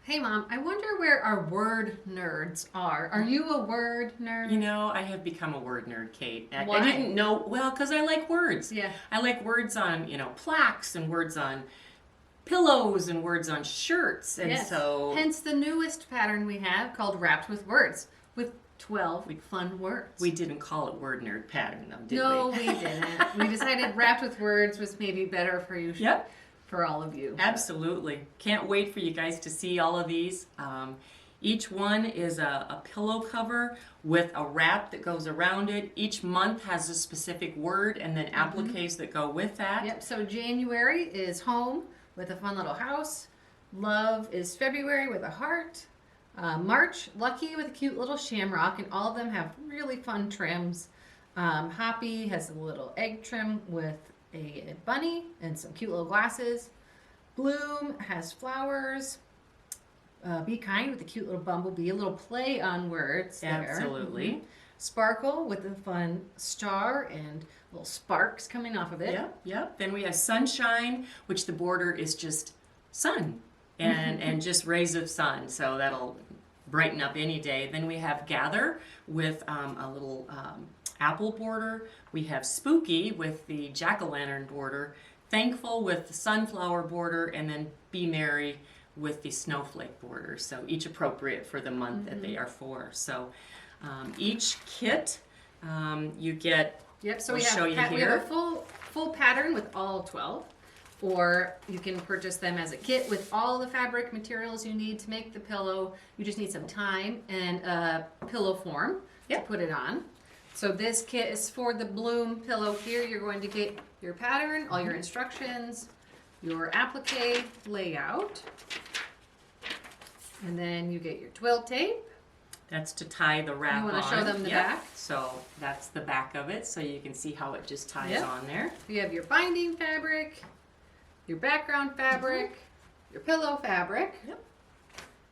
Hey Mom, I wonder where our word nerds are. Are you a word nerd? You know, I have become a word nerd, Kate. I Why? didn't know, well, because I like words. Yeah. I like words on, plaques and words on pillows and words on shirts. And Yes. so Hence the newest pattern we have called Wrapped with Words with 12 fun words. we didn't call it word nerd pattern, though, did No, we? we didn't. We decided Wrapped with Words was maybe better for you. Yep. For all of you. Absolutely. Can't wait for you guys to see all of these. Each one is a pillow cover with a wrap that goes around it. Each month has a specific word and then appliques that go with that. Yep, so January is home with a fun little house. Love is February with a heart. March, lucky with a cute little shamrock, and all of them have really fun trims. Hoppy has a little egg trim with a bunny and some cute little glasses. Bloom has flowers. Be kind with a cute little bumblebee, a little play on words there. Absolutely. Sparkle with a fun star and little sparks coming off of it. Yep, yep. Then we have sunshine, which the border is just sun and just rays of sun. So that'll brighten up any day. Then we have gather with a little apple border. We have spooky with the jack-o'-lantern border. Thankful with the sunflower border, and then be merry with the snowflake border. So each appropriate for the month that they are for. So each kit you get. Yep, so I'll we have, show you we have here. a full pattern with all 12, or you can purchase them as a kit with all the fabric materials you need to make the pillow. You just need some time and a pillow form to put it on. So this kit is for the Bloom pillow here. You're going to get your pattern, all your instructions, your applique layout, and then you get your twill tape. That's to tie the wrap on. You want to show them the back? So that's the back of it, so you can see how it just ties Yep. on there. You have your binding fabric, your background fabric, your pillow fabric. Yep.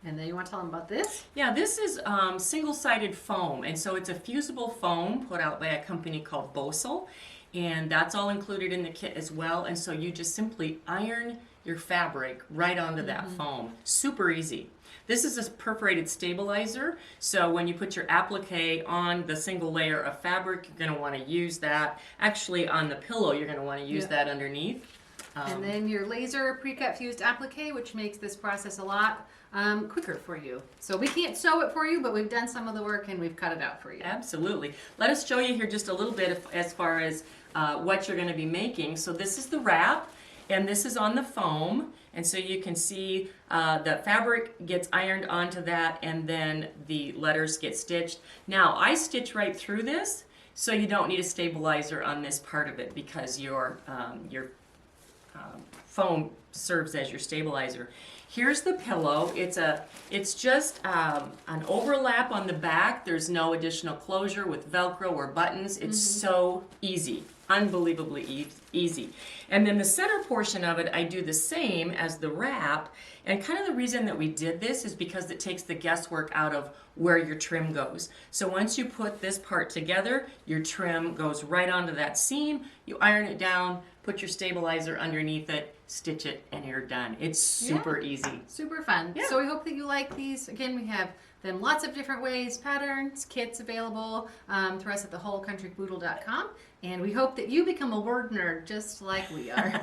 And then you want to tell them about this? Yeah, this is single-sided foam, and so it's a fusible foam put out by a company called Bosel, and that's all included in the kit as well. And so you just simply iron your fabric right onto that foam. Super easy. This is a perforated stabilizer, so when you put your applique on the single layer of fabric, you're going to want to use that. Actually, on the pillow, you're going to want to use that underneath. And then your laser pre-cut fused applique, which makes this process a lot quicker for you. So we can't sew it for you, but we've done some of the work and we've cut it out for you. Absolutely. Let us show you here just a little bit as far as what you're going to be making. So this is the wrap, and this is on the foam. And so you can see the fabric gets ironed onto that, and then the letters get stitched. Now, I stitch right through this, so you don't need a stabilizer on this part of it because your foam serves as your stabilizer. Here's the pillow. It's just an overlap on the back. There's no additional closure with Velcro or buttons. It's so easy, unbelievably easy. And then the center portion of it, I do the same as the wrap. And kind of the reason that we did this is because it takes the guesswork out of where your trim goes. So once you put this part together, your trim goes right onto that seam. You iron it down, put your stabilizer underneath it, stitch it, and you're done. It's super easy. Super fun. Yeah. So we hope that you like these. Again, we have them lots of different ways, patterns, kits available through us at thewholecountryboodle.com. And we hope that you become a word nerd just like we are.